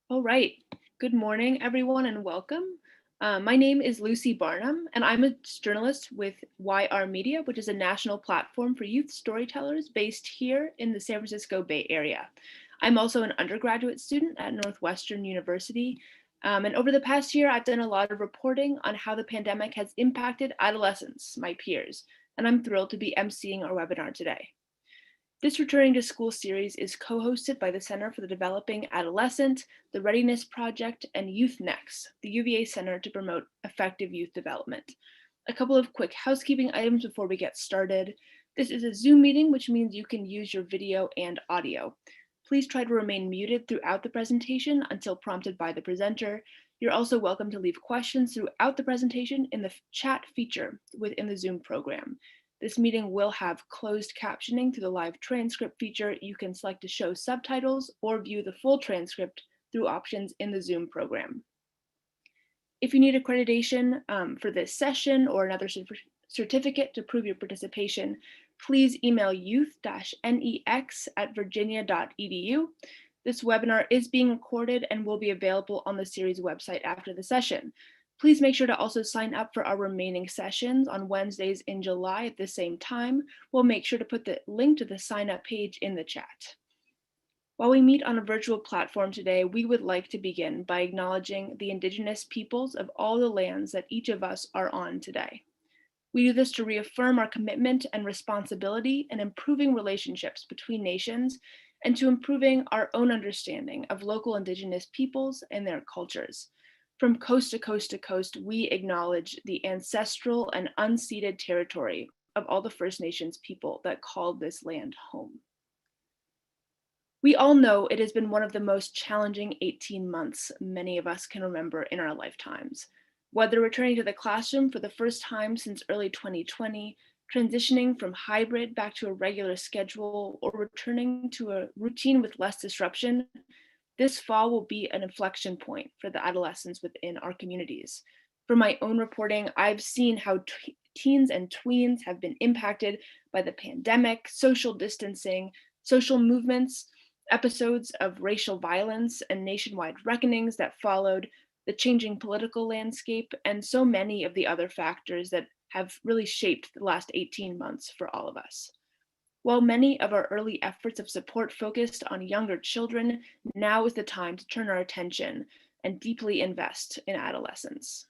All right. Good morning, everyone, and welcome. My name is Lucy Barnum, and I'm a journalist with YR Media, which is a national platform for youth storytellers based here in the San Francisco Bay Area. I'm also an undergraduate student at Northwestern University. And over the past year, I've done a lot of reporting on how the pandemic has impacted adolescents, my peers, and I'm thrilled to be emceeing our webinar today. This Returning to School series is co-hosted by the Center for the Developing Adolescent, the Readiness Project, and Youth-Nex, the UVA Center to promote effective youth development. A couple of quick housekeeping items before we get started. This is a Zoom meeting, which means you can use your video and audio. Please try to remain muted throughout the presentation until prompted by the presenter. You're also welcome to leave questions throughout the presentation in the chat feature within the Zoom program. This meeting will have closed captioning through the live transcript feature. You can select to show subtitles or view the full transcript through options in the Zoom program. If you need accreditation for this session or another certificate to prove your participation, please email youth-nex@virginia.edu. This webinar is being recorded and will be available on the series website after the session. Please make sure to also sign up for our remaining sessions on Wednesdays in July at the same time. We'll make sure to put the link to the sign up page in the chat. While we meet on a virtual platform today, we would like to begin by acknowledging the Indigenous peoples of all the lands that each of us are on today. We do this to reaffirm our commitment and responsibility in improving relationships between nations and to improving our own understanding of local Indigenous peoples and their cultures. From coast to coast to coast, we acknowledge the ancestral and unceded territory of all the First Nations people that called this land home. We all know it has been one of the most challenging 18 months many of us can remember in our lifetimes. Whether returning to the classroom for the first time since early 2020, transitioning from hybrid back to a regular schedule, or returning to a routine with less disruption, this fall will be an inflection point for the adolescents within our communities. From my own reporting, I've seen how teens and tweens have been impacted by the pandemic, social distancing, social movements, episodes of racial violence, and nationwide reckonings that followed, the changing political landscape, and so many of the other factors that have really shaped the last 18 months for all of us. While many of our early efforts of support focused on younger children, now is the time to turn our attention and deeply invest in adolescents.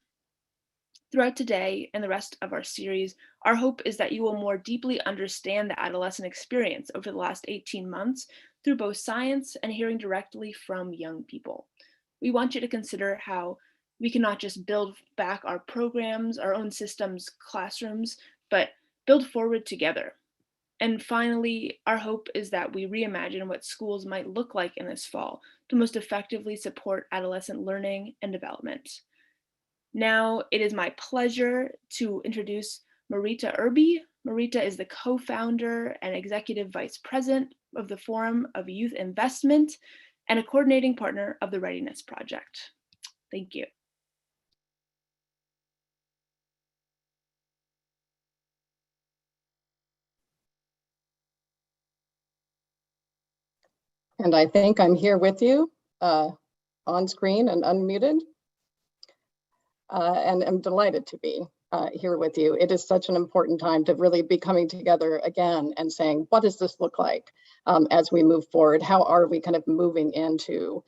Throughout today and the rest of our series, our hope is that you will more deeply understand the adolescent experience over the last 18 months through both science and hearing directly from young people. We want you to consider how we can not just build back our programs, our own systems, classrooms, but build forward together. And finally, our hope is that we reimagine what schools might look like in this fall to most effectively support adolescent learning and development. Now, it is my pleasure to introduce Marita Irby. Marita is the co-founder and executive vice president of the Forum of Youth Investment and a coordinating partner of the Readiness Project. Thank you. And I think I'm here with you on screen and unmuted. And I'm delighted to be here with you. It is such an important time to really be coming together again and saying, what does this look like as we move forward? How are we kind of moving into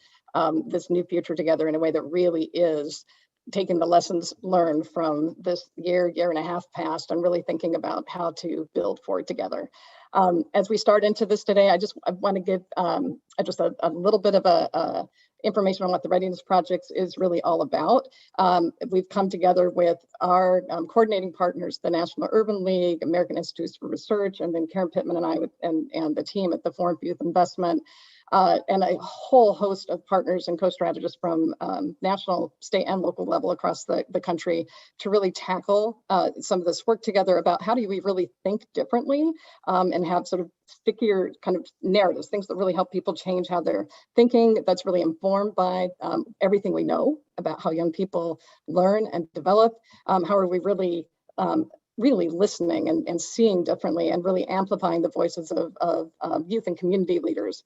this new future together in a way that really is taking the lessons learned from this year and a half past and really thinking about how to build forward together. As we start into this today, I want to give just a little bit of information on what the Readiness Projects is really all about. We've come together with our coordinating partners, the National Urban League, American Institutes for Research, and then Karen Pittman and I and the team at the Forum for Youth Investment, and a whole host of partners and co-strategists from national, state, and local level across the country to really tackle some of this work together about how do we really think differently and have sort of stickier kind of narratives, things that really help people change how they're thinking, that's really informed by everything we know about how young people learn and develop. How are we really really listening and seeing differently and really amplifying the voices of youth and community leaders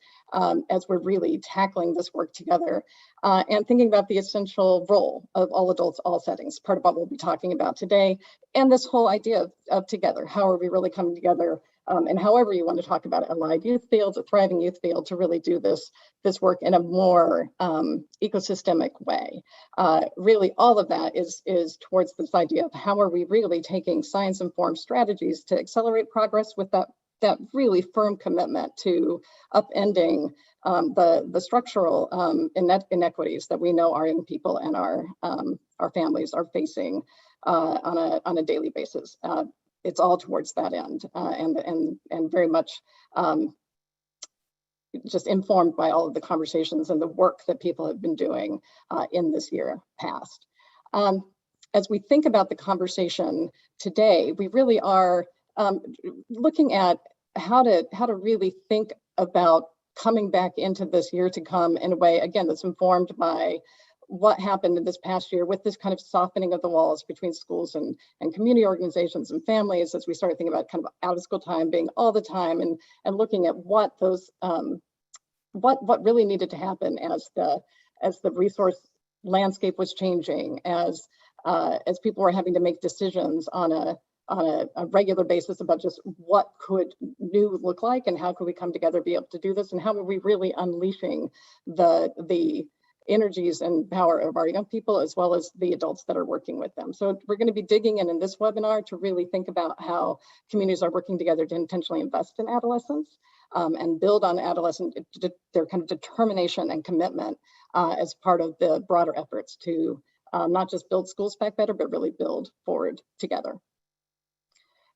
as we're really tackling this work together and thinking about the essential role of all adults, all settings, part of what we'll be talking about today, and this whole idea of together. How are we really coming together? And however you want to talk about it, allied youth fields, a thriving youth field, to really do this work in a more ecosystemic way. Really, all of that is towards this idea of how are we really taking science-informed strategies to accelerate progress with that really firm commitment to upending the structural inequities that we know our young people and our families are facing on a daily basis. It's all towards that end, and very much just informed by all of the conversations and the work that people have been doing in this year past. As we think about the conversation today, we really are looking at how to really think about coming back into this year to come in a way, again, that's informed by what happened in this past year with this kind of softening of the walls between schools and community organizations and families, as we started thinking about kind of out of school time being all the time, and looking at what those what really needed to happen as the resource landscape was changing, as people were having to make decisions on a regular basis about just what could new look like and how could we come together, be able to do this, and how are we really unleashing the energies and power of our young people, as well as the adults that are working with them. So we're going to be digging in this webinar to really think about how communities are working together to intentionally invest in adolescents and build on their kind of determination and commitment as part of the broader efforts to not just build schools back better, but really build forward together.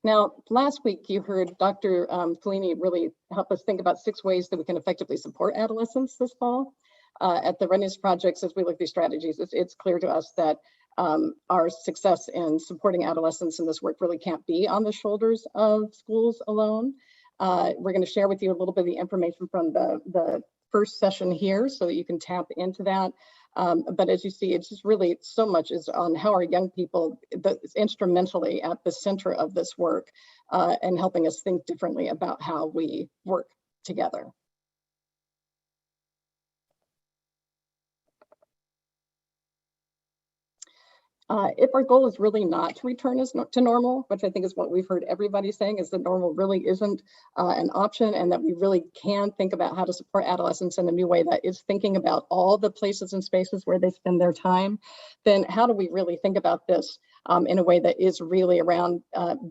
Now, last week you heard Dr. Collini really help us think about 6 ways that we can effectively support adolescents this fall. At the Readiness Projects, as we look at these strategies, it's clear to us that our success in supporting adolescents in this work really can't be on the shoulders of schools alone. We're going to share with you a little bit of the information from the first session here so that you can tap into that. But as you see, it's just really so much is on how our young people instrumentally at the center of this work and helping us think differently about how we work together. If our goal is really not to return to normal, which I think is what we've heard everybody saying, is that normal really isn't an option, and that we really can think about how to support adolescents in a new way that is thinking about all the places and spaces where they spend their time, then how do we really think about this in a way that is really around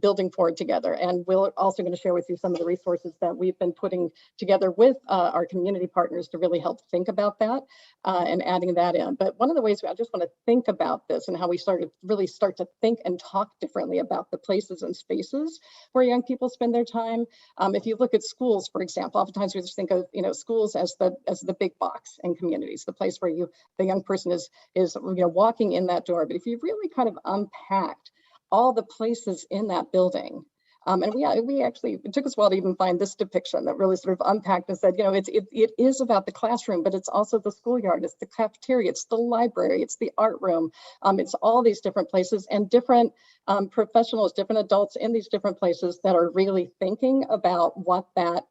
building forward together? And we're also going to share with you some of the resources that we've been putting together with our community partners to really help think about that and adding that in. But one of the ways I just want to think about this and how we really start to think and talk differently about the places and spaces where young people spend their time. If you look at schools, for example, oftentimes we just think of schools as the big box in communities, the place where the young person is walking in that door. But if you really kind of unpacked all the places in that building, and we actually, it took us a while to even find this depiction that really sort of unpacked and said, it is about the classroom, but it's also the schoolyard, it's the cafeteria, it's the library, it's the art room, it's all these different places and different professionals, different adults in these different places that are really thinking about what that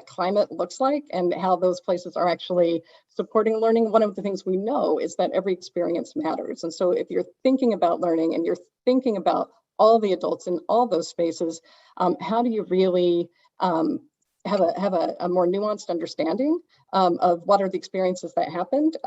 climate looks like and how those places are actually supporting learning. One of the things we know is that every experience matters. And so if you're thinking about learning and you're thinking about all the adults in all those spaces, how do you really have a more nuanced understanding of what are the experiences that happened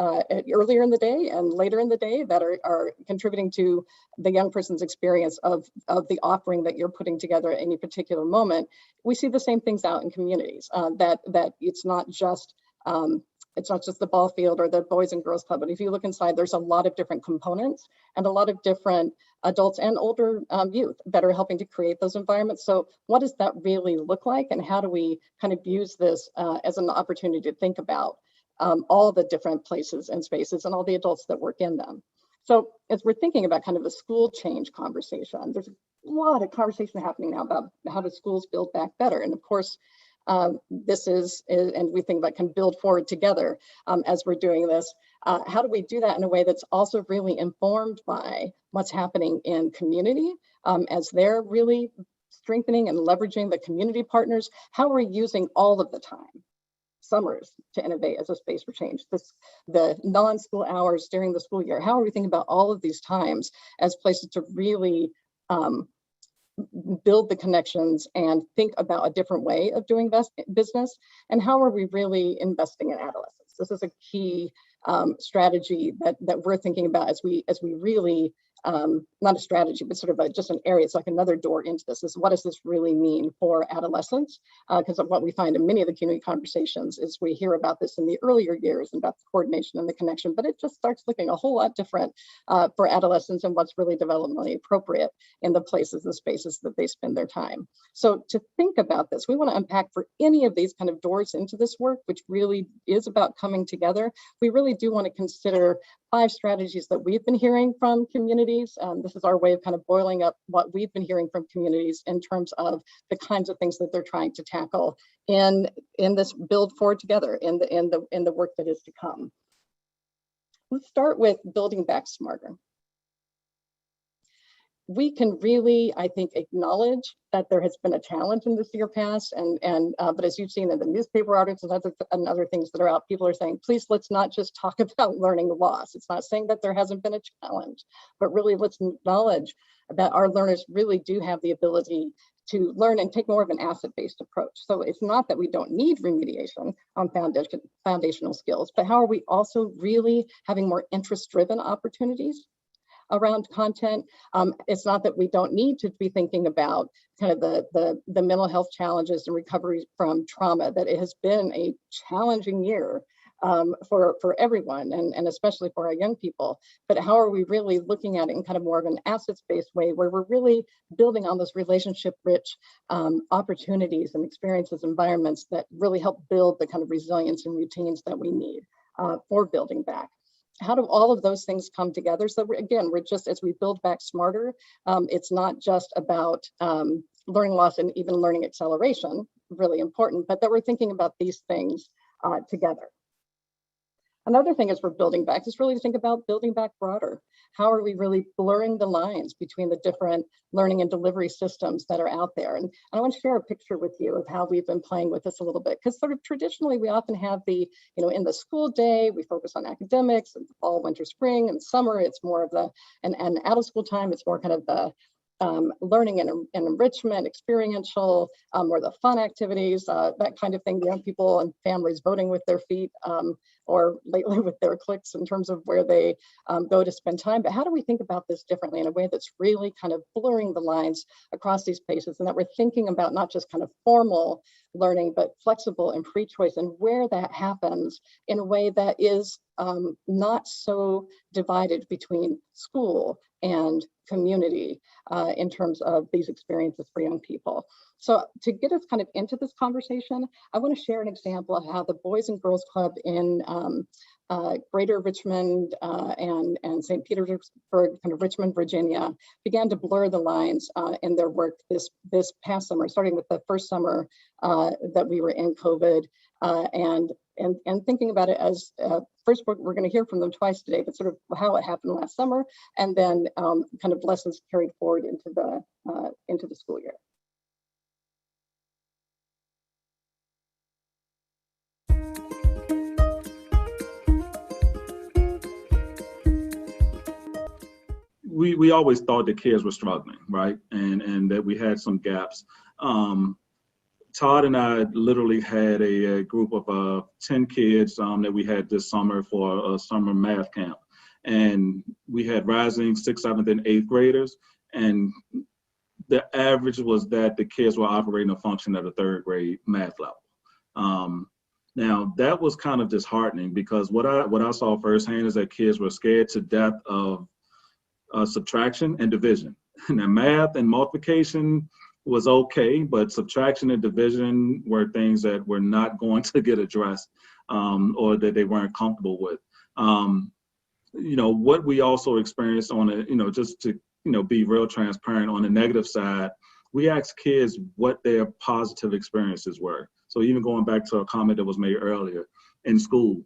earlier in the day and later in the day that are contributing to the young person's experience of the offering that you're putting together at any particular moment? We see the same things out in communities, that it's not just the ball field or the Boys and Girls Club, but if you look inside, there's a lot of different components and a lot of different adults and older youth that are helping to create those environments. So what does that really look like, and how do we kind of use this as an opportunity to think about all the different places and spaces and all the adults that work in them? So as we're thinking about kind of the school change conversation, there's a lot of conversation happening now about how do schools build back better. And of course, this is, and we think about can build forward together as we're doing this. How do we do that in a way that's also really informed by what's happening in community as they're really strengthening and leveraging the community partners. How are we using all of the time? Summers to innovate as a space for change. The non-school hours during the school year. How are we thinking about all of these times as places to really build the connections and think about a different way of doing business? And how are we really investing in adolescents? This is a key strategy that we're thinking about as we really, not a strategy, but sort of just an area. It's like another door into this. Is what does this really mean for adolescents? Because of what we find in many of the community conversations is we hear about this in the earlier years and about the coordination and the connection, but it just starts looking a whole lot different for adolescents and what's really developmentally appropriate in the places and spaces that they spend their time. So to think about this, we want to unpack for any of these kind of doors into this work, which really is about coming together. We really do want to consider 5 strategies that we've been hearing from communities. This is our way of kind of boiling up what we've been hearing from communities in terms of the kinds of things that they're trying to tackle in this build forward together in the work that is to come. Let's start with building back smarter. We can really, I think, acknowledge that there has been a challenge in this year past, but as you've seen in the newspaper articles and other things that are out, people are saying, please, let's not just talk about learning loss. It's not saying that there hasn't been a challenge, but really let's acknowledge that our learners really do have the ability to learn and take more of an asset-based approach. So it's not that we don't need remediation on foundational skills, but how are we also really having more interest-driven opportunities around content? It's not that we don't need to be thinking about kind of the mental health challenges and recovery from trauma, that it has been a challenging year for everyone and especially for our young people. But how are we really looking at it in kind of more of an assets-based way where we're really building on those relationship-rich opportunities and experiences, environments that really help build the kind of resilience and routines that we need for building back? How do all of those things come together? So we're just, as we build back smarter, it's not just about learning loss and even learning acceleration, really important, but that we're thinking about these things together. Another thing as we're building back is really to think about building back broader. How are we really blurring the lines between the different learning and delivery systems that are out there? And I want to share a picture with you of how we've been playing with this a little bit, because sort of traditionally we often have in the school day, we focus on academics, and fall, winter, spring, and summer, it's more of and out of school time, it's more kind of the learning and enrichment, experiential, or the fun activities, that kind of thing, young people and families voting with their feet, or lately with their clicks in terms of where they go to spend time. But how do we think about this differently in a way that's really kind of blurring the lines across these spaces, and that we're thinking about not just kind of formal learning, but flexible and free choice, and where that happens in a way that is not so divided between school and community in terms of these experiences for young people. So to get us kind of into this conversation, I want to share an example of how the Boys and Girls Club in Greater Richmond and St. Petersburg, kind of Richmond, Virginia, began to blur the lines in their work this past summer, starting with the first summer that we were in COVID, and thinking about it as first, we're going to hear from them twice today, but sort of how it happened last summer, and then kind of lessons carried forward into the school year. We always thought that kids were struggling, right? And that we had some gaps. Todd and I literally had a group of 10 kids that we had this summer for a summer math camp. And we had rising 6th, 7th, and 8th graders. And the average was that the kids were operating a function at a 3rd grade math level. Now, that was kind of disheartening, because what I saw firsthand is that kids were scared to death of subtraction and division. Now, math and multiplication was okay, but subtraction and division were things that were not going to get addressed, or that they weren't comfortable with. What we also experienced on a, just to, be real transparent, on the negative side, we asked kids what their positive experiences were. So even going back to a comment that was made earlier, in school,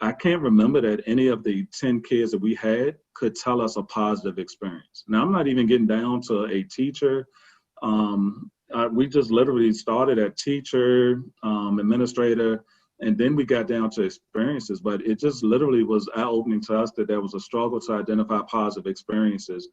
I can't remember that any of the 10 kids that we had could tell us a positive experience. Now, I'm not even getting down to a teacher. We just literally started at teacher, administrator, and then we got down to experiences. But it just literally was eye-opening to us that there was a struggle to identify positive experiences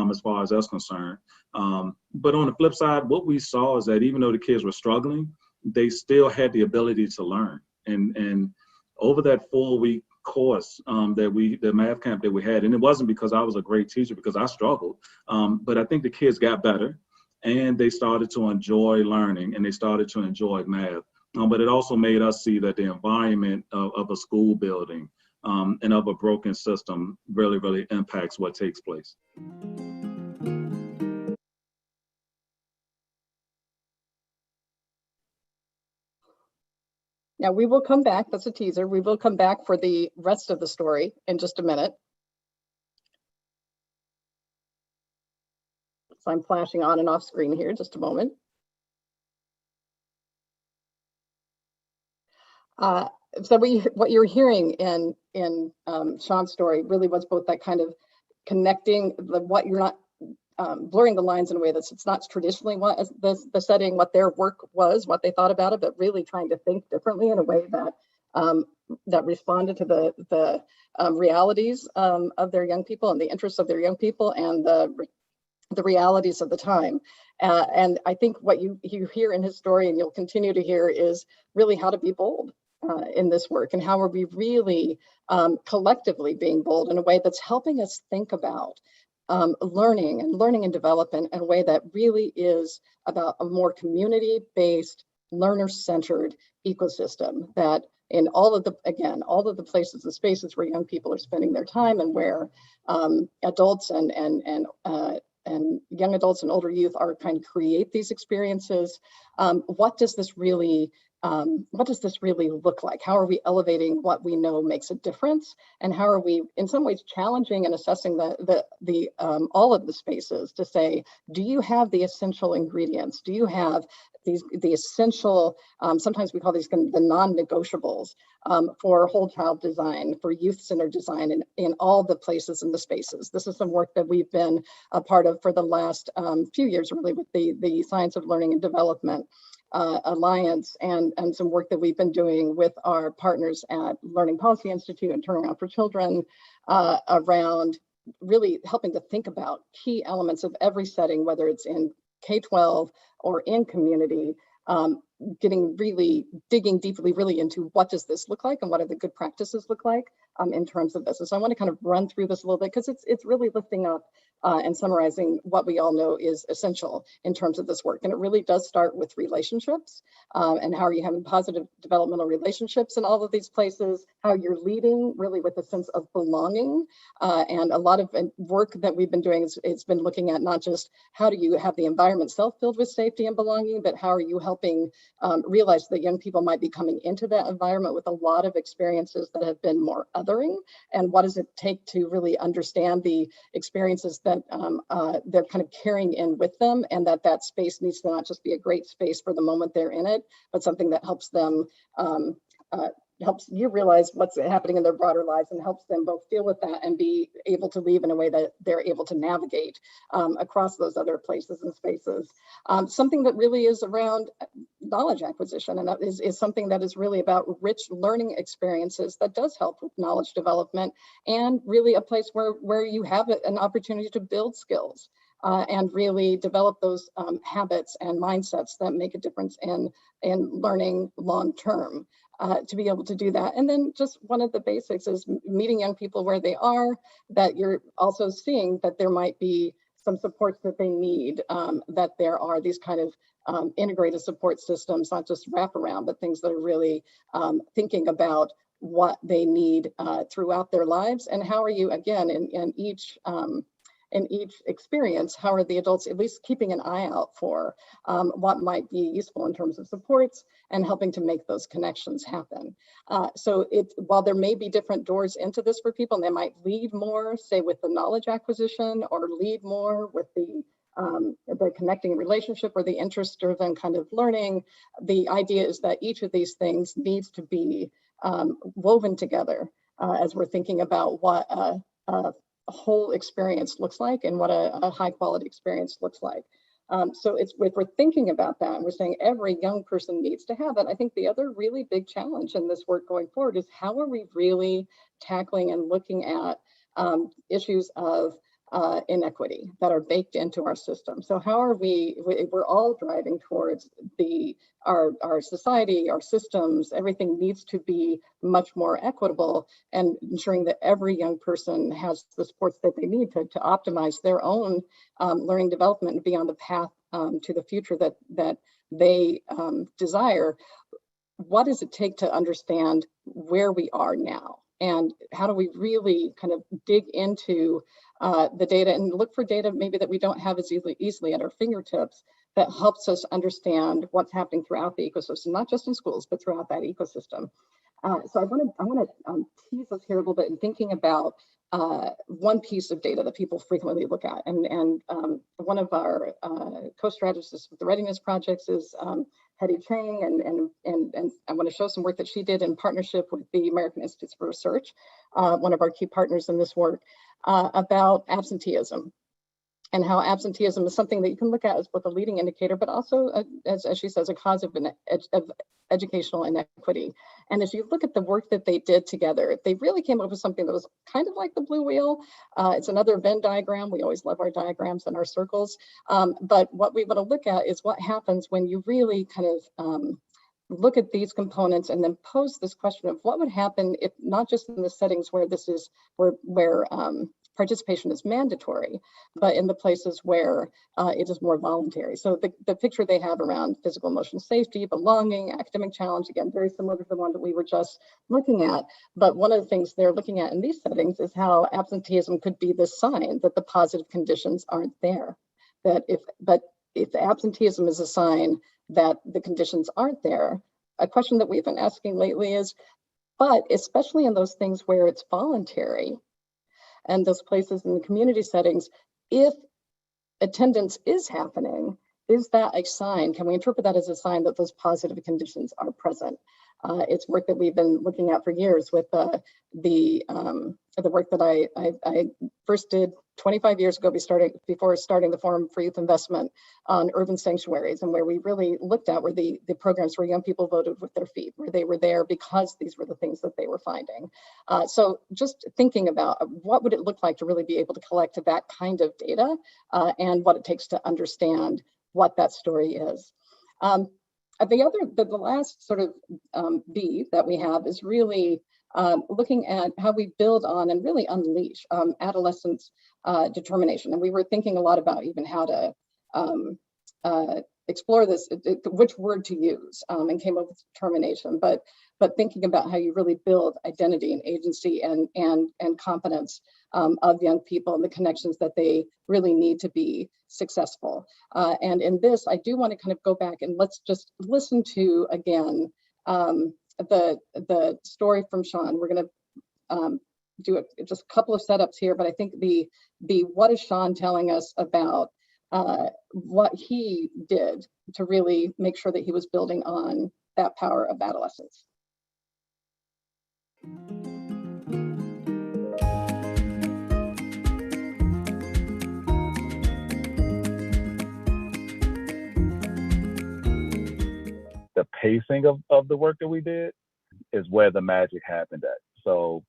as far as us concerned. But on the flip side, what we saw is that even though the kids were struggling, they still had the ability to learn. And over that 4-week course, the math camp that we had, and it wasn't because I was a great teacher, because I struggled, but I think the kids got better and they started to enjoy learning and they started to enjoy math. But it also made us see that the environment of a school building and of a broken system really, really impacts what takes place. Now we will come back, that's a teaser. We will come back for the rest of the story in just a minute. So I'm flashing on and off screen here, just a moment. So what you're hearing in Sean's story really was both that kind of connecting what you're not blurring the lines in a way that's it's not traditionally what the setting, what their work was, what they thought about it, but really trying to think differently in a way that that responded to the realities of their young people and the interests of their young people and the realities of the time. And I think what you hear in his story, and you'll continue to hear, is really how to be bold in this work, and how are we really collectively being bold in a way that's helping us think about learning and development in a way that really is about a more community-based, learner-centered ecosystem that in all of the places and spaces where young people are spending their time, and where adults and young adults and older youth are trying to create these experiences. What does this really look like? How are we elevating what we know makes a difference? And how are we in some ways challenging and assessing the all of the spaces to say, do you have the essential ingredients? Do you have the essential, sometimes we call these the non-negotiables for whole child design, for youth-centered design in all the places and the spaces. This is some work that we've been a part of for the last few years, really, with the Science of Learning and Development Alliance, and some work that we've been doing with our partners at Learning Policy Institute and Turnaround for Children around really helping to think about key elements of every setting, whether it's in K-12 or in community, digging deeply really into what does this look like and what are the good practices look like in terms of this. And so I want to kind of run through this a little bit because it's really lifting up and summarizing what we all know is essential in terms of this work. And it really does start with relationships and how are you having positive developmental relationships in all of these places, how you're leading really with a sense of belonging. And a lot of work that we've been doing it's been looking at not just how do you have the environment self-filled with safety and belonging, but how are you helping realize that young people might be coming into that environment with a lot of experiences that have been more othering, and what does it take to really understand the experiences that they're kind of carrying in with them, and that space needs to not just be a great space for the moment they're in it, but something that helps them helps you realize what's happening in their broader lives and helps them both deal with that and be able to leave in a way that they're able to navigate across those other places and spaces. Something that really is around knowledge acquisition, and that is something that is really about rich learning experiences that does help with knowledge development, and really a place where you have an opportunity to build skills and really develop those habits and mindsets that make a difference in learning long term. To be able to do that. And then just one of the basics is meeting young people where they are, that you're also seeing that there might be some supports that they need, that there are these kind of integrated support systems, not just wraparound, but things that are really thinking about what they need throughout their lives. And how are you, again, in each experience, how are the adults at least keeping an eye out for what might be useful in terms of supports and helping to make those connections happen. So while there may be different doors into this for people, and they might lead more, say, with the knowledge acquisition, or lead more with the connecting relationship or the interest-driven kind of learning, the idea is that each of these things needs to be woven together as we're thinking about what a whole experience looks like and what a high quality experience looks like. So if we're thinking about that and we're saying every young person needs to have it, I think the other really big challenge in this work going forward is how are we really tackling and looking at issues of inequity that are baked into our system. So how are we're all driving towards our society, our systems, everything needs to be much more equitable, and ensuring that every young person has the supports that they need to optimize their own learning development and be on the path to the future that they desire. What does it take to understand where we are now? And how do we really kind of dig into the data and look for data maybe that we don't have as easily at our fingertips that helps us understand what's happening throughout the ecosystem, not just in schools, but throughout that ecosystem. So I want to tease us here a little bit in thinking about one piece of data that people frequently look at. And one of our co-strategists with the Readiness Projects is Hetty Chang, and I want to show some work that she did in partnership with the American Institutes for Research, one of our key partners in this work, about absenteeism, and how absenteeism is something that you can look at as both a leading indicator, but also, as she says, a cause of educational inequity. And as you look at the work that they did together, they really came up with something that was kind of like the blue wheel. It's another Venn diagram. We always love our diagrams and our circles. But what we want to look at is what happens when you really kind of look at these components and then pose this question of what would happen if, not just in the settings where this is where participation is mandatory, but in the places where it is more voluntary. So the picture they have around physical emotional safety, belonging, academic challenge, again, very similar to the one that we were just looking at. But one of the things they're looking at in these settings is how absenteeism could be the sign that the positive conditions aren't there. But if absenteeism is a sign that the conditions aren't there, a question that we've been asking lately is, but especially in those things where it's voluntary, and those places in the community settings, if attendance is happening, is that a sign? Can we interpret that as a sign that those positive conditions are present? It's work that we've been looking at for years with the work that I first did 25 years ago before starting the Forum for Youth Investment on urban sanctuaries, and where we really looked at where the programs where young people voted with their feet, where they were there because these were the things that they were finding. So just thinking about what would it look like to really be able to collect that kind of data and what it takes to understand what that story is. The last sort of B that we have is really looking at how we build on and really unleash adolescents' determination. And we were thinking a lot about even how to explore this, which word to use, and came up with determination. But thinking about how you really build identity and agency and competence of young people and the connections that they really need to be successful. And in this, I do want to kind of go back and let's just listen to again the story from Sean. We're going to do just a couple of setups here, but I think the what is Sean telling us about what he did to really make sure that he was building on that power of adolescence. The pacing of the work that we did is where the magic happened at. So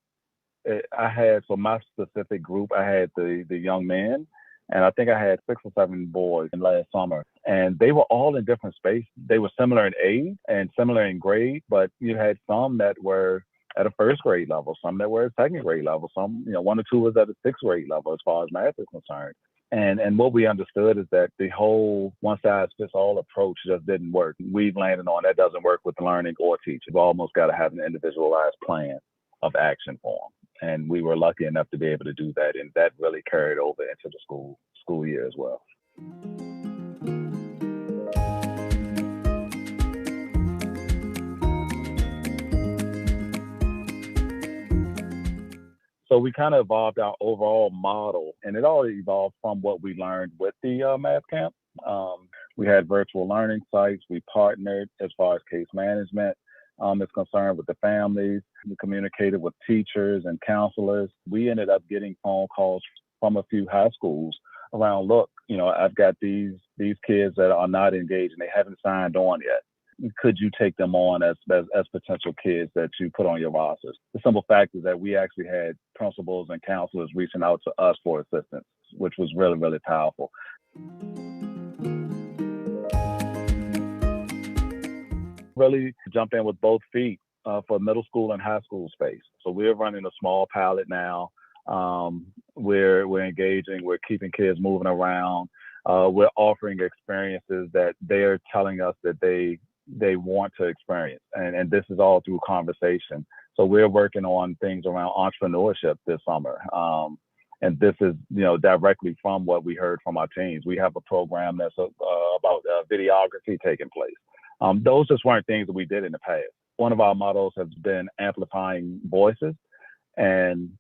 I had, for my specific group, I had the young men, and I think I had 6 or 7 boys in last summer, and they were all in different spaces. They were similar in age and similar in grade, but you had some that were at a first grade level, some that were at second grade level, some, 1 or 2 was at a 6th grade level as far as math is concerned. And what we understood is that the whole one-size-fits-all approach just didn't work. We've landed on that doesn't work with learning or teaching. You've almost got to have an individualized plan of action for them. And we were lucky enough to be able to do that. And that really carried over into the school year as well. So we kind of evolved our overall model, and it all evolved from what we learned with the math camp. We had virtual learning sites. We partnered as far as case management. is concerned with the families. We communicated with teachers and counselors. We ended up getting phone calls from a few high schools around, look, I've got these kids that are not engaged and they haven't signed on yet. Could you take them on as potential kids that you put on your rosters? The simple fact is that we actually had principals and counselors reaching out to us for assistance, which was really, really powerful. Really jump in with both feet for middle school and high school space. So we're running a small pilot now. We're engaging, we're keeping kids moving around. We're offering experiences that they're telling us that they want to experience. And this is all through conversation. So we're working on things around entrepreneurship this summer. And this is, directly from what we heard from our teams. We have a program that's about videography taking place. Those just weren't things that we did in the past. One of our mottos has been amplifying voices, and,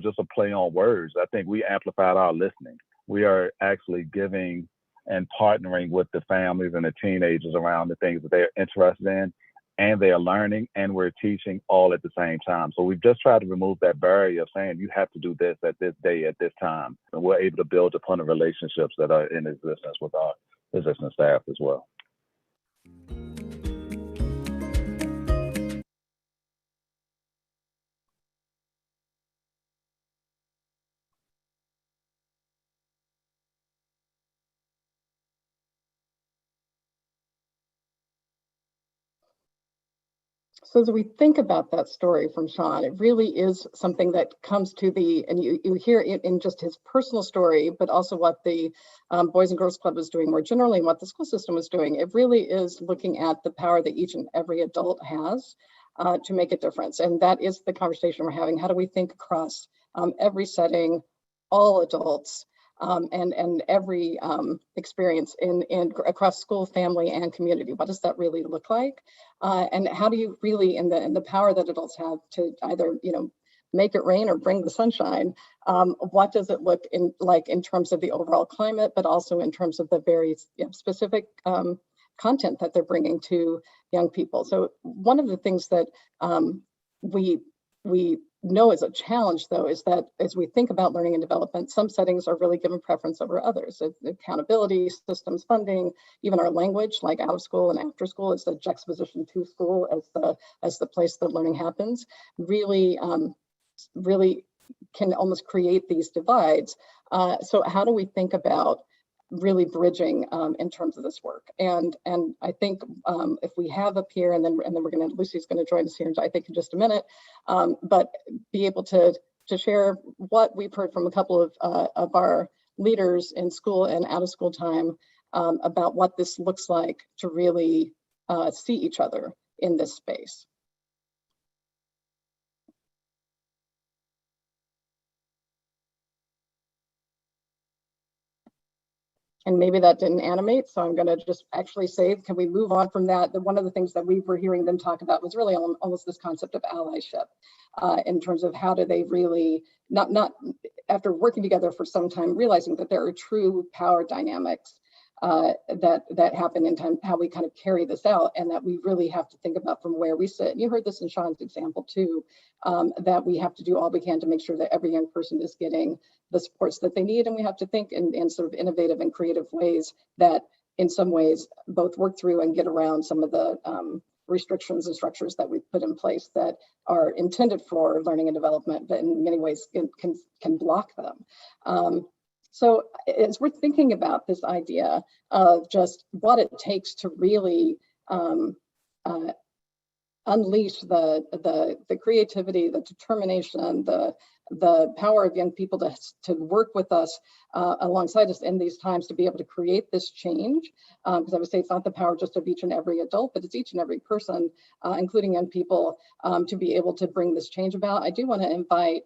just a play on words. I think we amplified our listening. We are actually giving and partnering with the families and the teenagers around the things that they're interested in, and they are learning, and we're teaching all at the same time. So we've just tried to remove that barrier of saying you have to do this at this day, at this time. And we're able to build upon the relationships that are in existence with our existing staff as well. So as we think about that story from Sean, it really is something that comes to and you hear it in just his personal story, but also what the Boys and Girls Club was doing more generally and what the school system was doing. It really is looking at the power that each and every adult has to make a difference. And that is the conversation we're having. How do we think across every setting, all adults, and every experience in across school, family, and community? What does that really look like? And how do you really, in the power that adults have to either, make it rain or bring the sunshine, what does it look like in terms of the overall climate, but also in terms of the very specific content that they're bringing to young people? So one of the things that we know is a challenge, though, is that as we think about learning and development, some settings are really given preference over others. Accountability, systems, funding, even our language, like out of school and after school, is the juxtaposition to school as the place that learning happens, really can almost create these divides. So how do we think about really bridging in terms of this work? And I think if we have up here, and then Lucy's going to join us here, I think in just a minute, but be able to share what we've heard from a couple of our leaders in school and out of school time about what this looks like to really see each other in this space. And maybe that didn't animate, so I'm going to just actually say, can we move on from that? One of the things that we were hearing them talk about was really almost this concept of allyship, in terms of how do they really, not after working together for some time, realizing that there are true power dynamics that happen in time, how we kind of carry this out, and that we really have to think about from where we sit. And you heard this in Sean's example too, that we have to do all we can to make sure that every young person is getting the supports that they need, and we have to think in sort of innovative and creative ways that in some ways both work through and get around some of the restrictions and structures that we've put in place that are intended for learning and development, but in many ways can block them. So as we're thinking about this idea of just what it takes to really unleash the creativity, the determination, the power of young people to work with us alongside us in these times to be able to create this change, because I would say it's not the power just of each and every adult, but it's each and every person, including young people, to be able to bring this change about. I do want to invite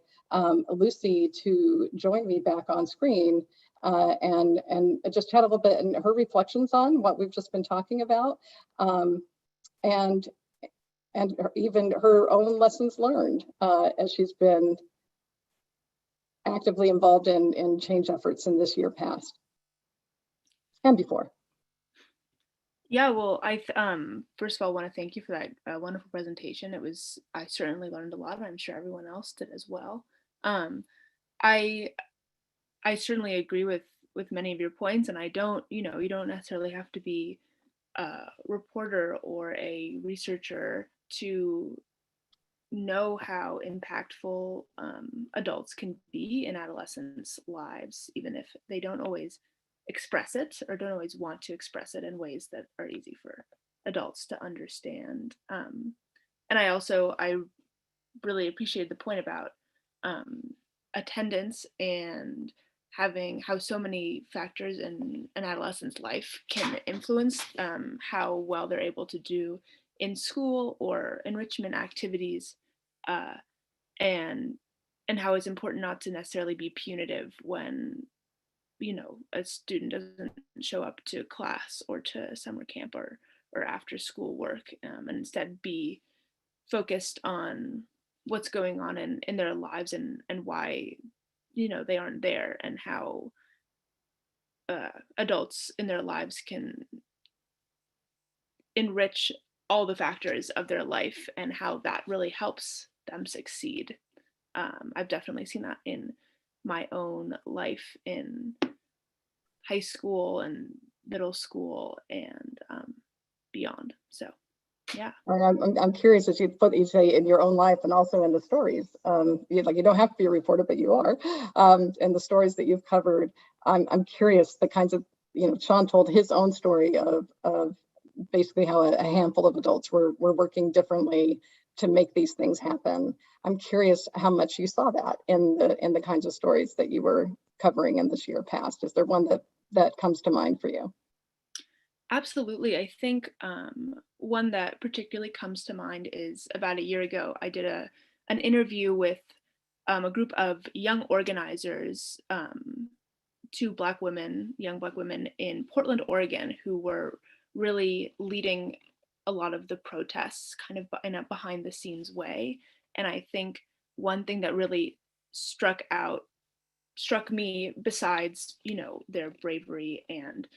Lucy to join me back on screen and just chat a little bit and her reflections on what we've just been talking about, and even her own lessons learned as she's been actively involved in change efforts in this year past and before. Yeah, well, first of all want to thank you for that wonderful presentation. I certainly learned a lot, and I'm sure everyone else did as well. Um, I I certainly agree with many of your points, and I don't, you don't necessarily have to be a reporter or a researcher to know how impactful adults can be in adolescents' lives, even if they don't always express it or don't always want to express it in ways that are easy for adults to understand. And I really appreciated the point about um, attendance and having how so many factors in an adolescent's life can influence how well they're able to do in school or enrichment activities, uh, and and how it's important not to necessarily be punitive when a student doesn't show up to class or to summer camp or after school work, and instead be focused on what's going on in their lives and why they aren't there, and how adults in their lives can enrich all the factors of their life and how that really helps them succeed. I've definitely seen that in my own life in high school and middle school and beyond. So, yeah. And I'm curious, as you say, in your own life and also in the stories, you don't have to be a reporter, but you are, and the stories that you've covered. I'm curious the kinds of, Sean told his own story of basically how a handful of adults were working differently to make these things happen. I'm curious how much you saw that in the kinds of stories that you were covering in this year past. Is there one that comes to mind for you? Absolutely. I think one that particularly comes to mind is about a year ago, I did an interview with a group of young organizers, two young Black women in Portland, Oregon, who were really leading a lot of the protests kind of in a behind the scenes way. And I think one thing that really struck me, besides, their bravery and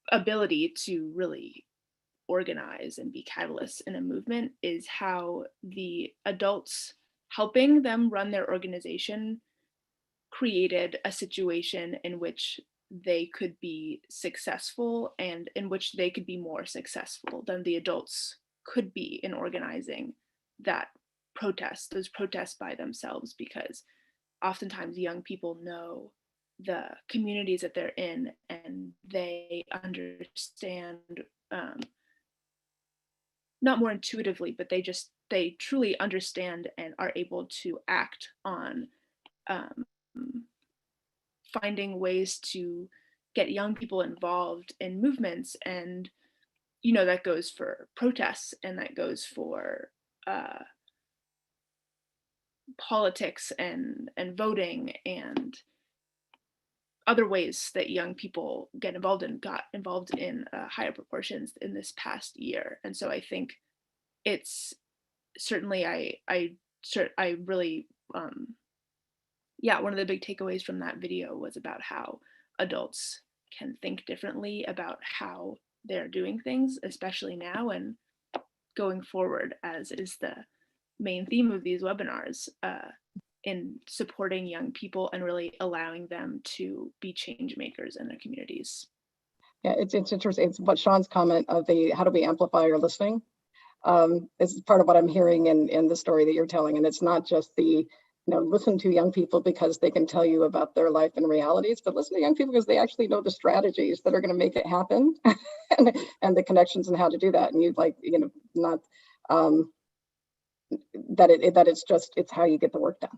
ability to really organize and be catalysts in a movement, is how the adults helping them run their organization created a situation in which they could be successful and in which they could be more successful than the adults could be in organizing those protests by themselves, because oftentimes young people know the communities that they're in and they understand, um, not more intuitively, but they truly understand and are able to act on um, finding ways to get young people involved in movements. And that goes for protests, and that goes for uh, politics and voting and other ways that young people got involved in higher proportions in this past year. And so I think it's certainly, I really, yeah, one of the big takeaways from that video was about how adults can think differently about how they're doing things, especially now and going forward, as is the main theme of these webinars, in supporting young people and really allowing them to be change makers in their communities. Yeah, it's interesting. It's what Sean's comment of the how do we amplify our listening. Is part of what I'm hearing in the story that you're telling. And it's not just listen to young people because they can tell you about their life and realities, but listen to young people because they actually know the strategies that are going to make it happen and the connections and how to do that. And not that it's how you get the work done.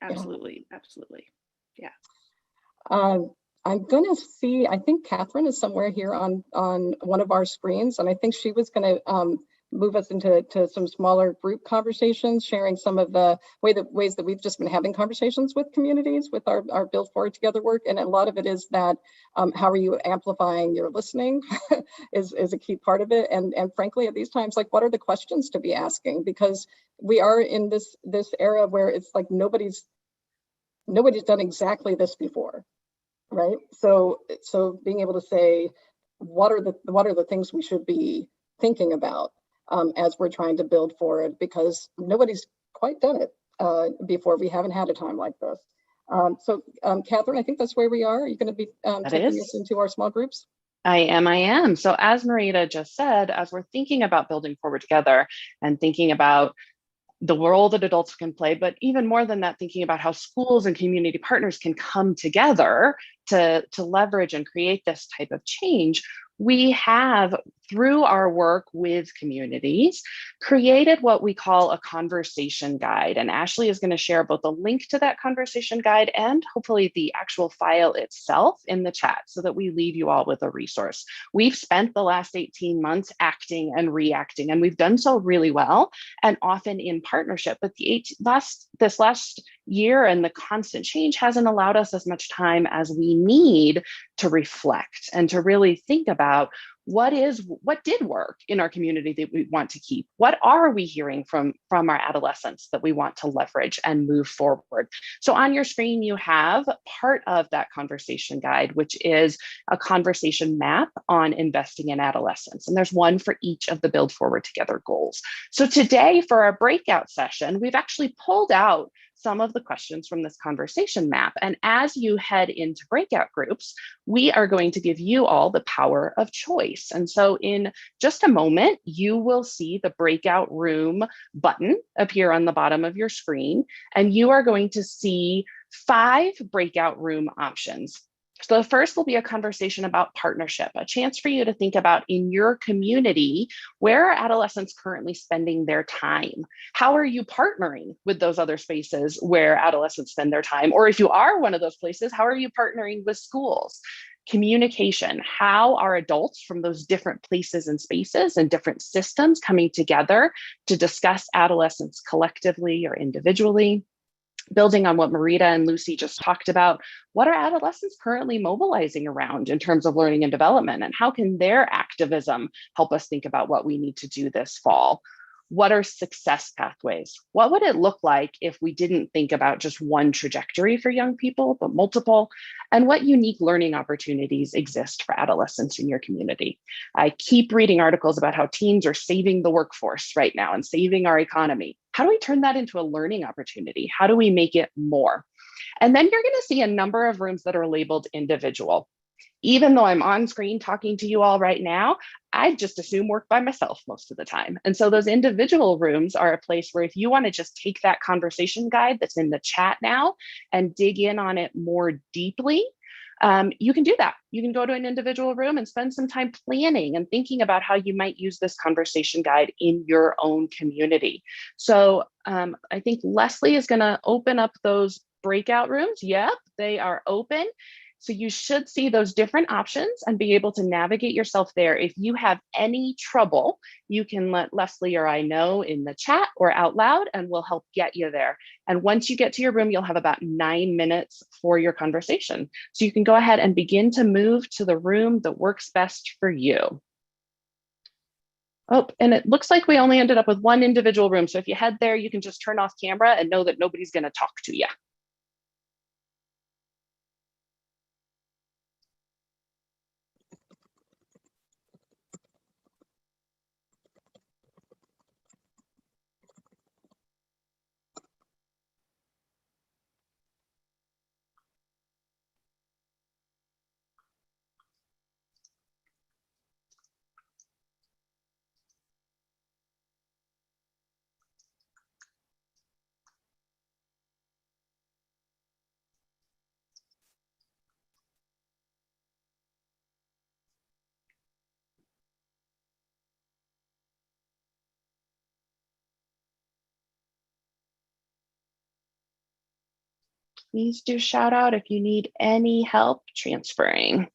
Absolutely. Absolutely. Yeah. I'm going to see, I think Catherine is somewhere here on one of our screens, and I think she was going to move us into some smaller group conversations, sharing some of the ways that we've just been having conversations with communities with our Build Forward Together work. And a lot of it is that how are you amplifying your listening is a key part of it. And frankly, at these times, like, what are the questions to be asking? Because we are in this era where it's like nobody's done exactly this before. right? So being able to say, what are the things we should be thinking about as we're trying to build forward, because nobody's quite done it before. We haven't had a time like this. Catherine, I think that's where we are. Are you going to be taking us into our small groups? I am. So as Marita just said, as we're thinking about building forward together and thinking about the role that adults can play, but even more than that, thinking about how schools and community partners can come together to leverage and create this type of change, we have, through our work with communities, created what we call a conversation guide. And Ashley is going to share both a link to that conversation guide and hopefully the actual file itself in the chat so that we leave you all with a resource. We've spent the last 18 months acting and reacting, and we've done so really well and often in partnership. But this last year and the constant change hasn't allowed us as much time as we need to reflect and to really think about what did work in our community that we want to keep. What are we hearing from our adolescents that we want to leverage and move forward? So on your screen, you have part of that conversation guide, which is a conversation map on investing in adolescents. And there's one for each of the Build Forward Together goals. So today for our breakout session, we've actually pulled out some of the questions from this conversation map. And as you head into breakout groups, we are going to give you all the power of choice. And so in just a moment, you will see the breakout room button appear on the bottom of your screen, and you are going to see 5 breakout room options. So the first will be a conversation about partnership, a chance for you to think about in your community, where are adolescents currently spending their time? How are you partnering with those other spaces where adolescents spend their time? Or if you are one of those places, how are you partnering with schools? Communication, how are adults from those different places and spaces and different systems coming together to discuss adolescents collectively or individually? Building on what Marita and Lucy just talked about, what are adolescents currently mobilizing around in terms of learning and development, and how can their activism help us think about what we need to do this fall? What are success pathways? What would it look like if we didn't think about just one trajectory for young people, but multiple? And what unique learning opportunities exist for adolescents in your community? I keep reading articles about how teens are saving the workforce right now and saving our economy. How do we turn that into a learning opportunity? How do we make it more? And then you're going to see a number of rooms that are labeled individual. Even though I'm on screen talking to you all right now, I just assume work by myself most of the time. And so those individual rooms are a place where if you want to just take that conversation guide that's in the chat now and dig in on it more deeply, you can do that. You can go to an individual room and spend some time planning and thinking about how you might use this conversation guide in your own community. So I think Leslie is going to open up those breakout rooms. Yep, they are open. So you should see those different options and be able to navigate yourself there. If you have any trouble, you can let Leslie or I know in the chat or out loud, and we'll help get you there. And once you get to your room, you'll have about 9 minutes for your conversation. So you can go ahead and begin to move to the room that works best for you. Oh, and it looks like we only ended up with one individual room. So if you head there, you can just turn off camera and know that nobody's going to talk to you. Please do shout out if you need any help transferring.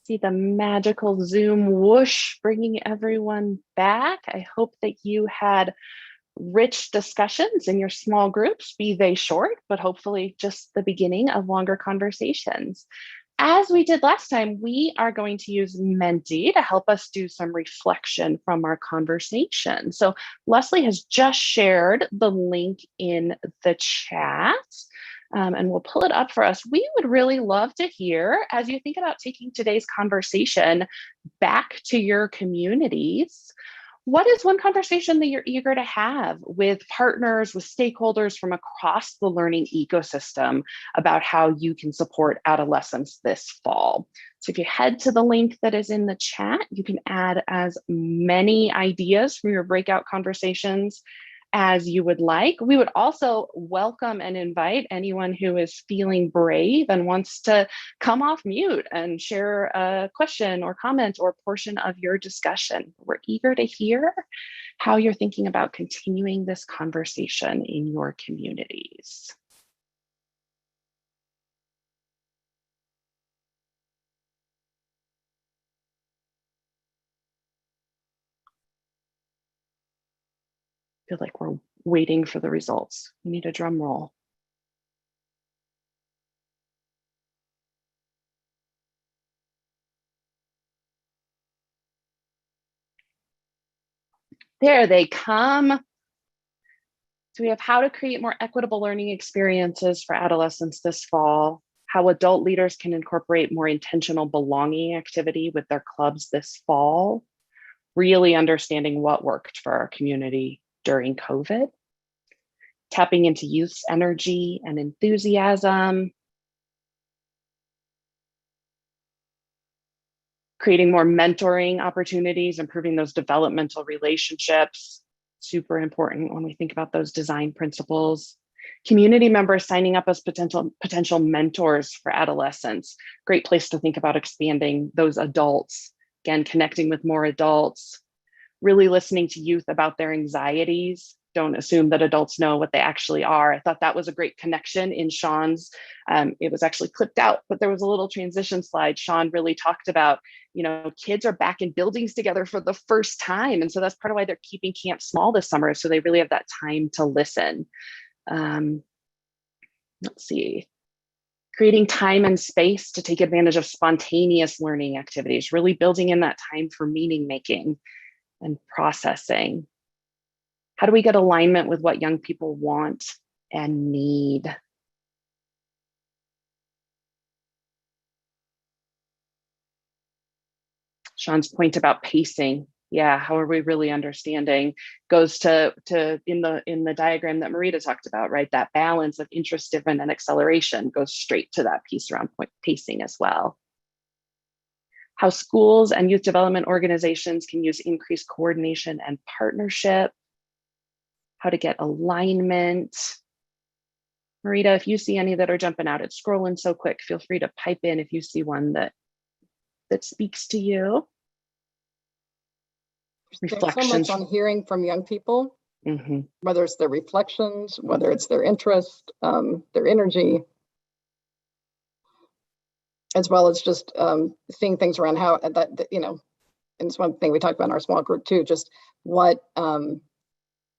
See the magical Zoom whoosh bringing everyone back. I hope that you had rich discussions in your small groups, be they short, but hopefully just the beginning of longer conversations. As we did last time, we are going to use Menti to help us do some reflection from our conversation. So Leslie has just shared the link in the chat. And we'll pull it up for us. We would really love to hear, as you think about taking today's conversation back to your communities, what is one conversation that you're eager to have with partners, with stakeholders from across the learning ecosystem about how you can support adolescents this fall? So if you head to the link that is in the chat, you can add as many ideas from your breakout conversations as you would like. We would also welcome and invite anyone who is feeling brave and wants to come off mute and share a question or comment or portion of your discussion. We're eager to hear how you're thinking about continuing this conversation in your communities. I feel like we're waiting for the results. We need a drum roll. There they come. So we have how to create more equitable learning experiences for adolescents this fall, how adult leaders can incorporate more intentional belonging activity with their clubs this fall, really understanding what worked for our community during COVID, tapping into youth's energy and enthusiasm, creating more mentoring opportunities, improving those developmental relationships, super important when we think about those design principles. Community members signing up as potential mentors for adolescents. Great place to think about expanding those adults. Again, connecting with more adults, really listening to youth about their anxieties. Don't assume that adults know what they actually are. I thought that was a great connection in Sean's, it was actually clipped out, but there was a little transition slide. Sean really talked about, kids are back in buildings together for the first time. And so that's part of why they're keeping camp small this summer. So they really have that time to listen. Let's see. Creating time and space to take advantage of spontaneous learning activities, really building in that time for meaning making and processing. How do we get alignment with what young people want and need? Sean's point about pacing. Yeah, how are we really understanding? Goes to in the diagram that Marita talked about, right? That balance of interest driven and acceleration goes straight to that piece around pacing as well. How schools and youth development organizations can use increased coordination and partnership. How to get alignment. Marita, if you see any that are jumping out, it's scrolling so quick. Feel free to pipe in if you see one that speaks to you. There's so much on hearing from young people, whether it's their reflections, whether it's their interest, their energy, as well as just seeing things around how that, and it's one thing we talked about in our small group too, just what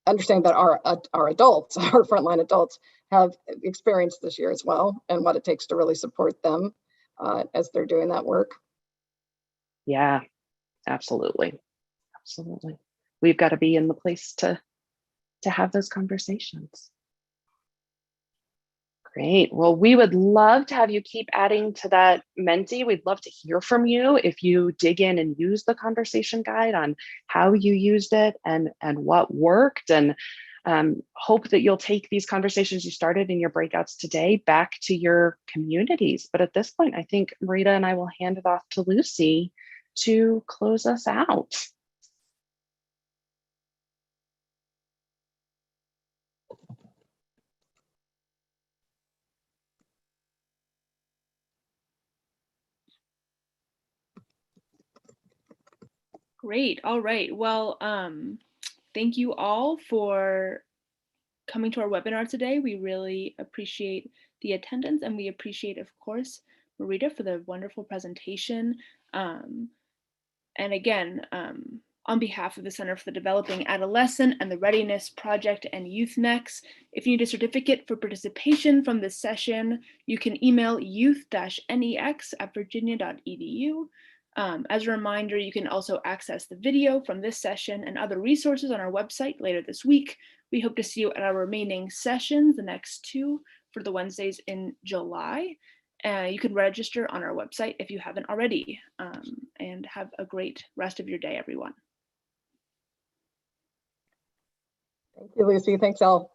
understanding that our adults, our frontline adults have experienced this year as well, and what it takes to really support them as they're doing that work. Yeah, absolutely. Absolutely. We've got to be in the place to have those conversations. Great. Well, we would love to have you keep adding to that Menti. We'd love to hear from you if you dig in and use the conversation guide on how you used it and what worked, and hope that you'll take these conversations you started in your breakouts today back to your communities. But at this point, I think Marita and I will hand it off to Lucy to close us out. Great. All right. Well, thank you all for coming to our webinar today. We really appreciate the attendance, and we appreciate, of course, Marita for the wonderful presentation. And again, on behalf of the Center for the Developing Adolescent and the Readiness Project and Youth-Nex, if you need a certificate for participation from this session, you can email youth-nex@virginia.edu. As a reminder, you can also access the video from this session and other resources on our website later this week. We hope to see you at our remaining sessions, the next 2 for the Wednesdays in July. You can register on our website if you haven't already, and have a great rest of your day, everyone. Thank you, Lucy. Thanks, Elle.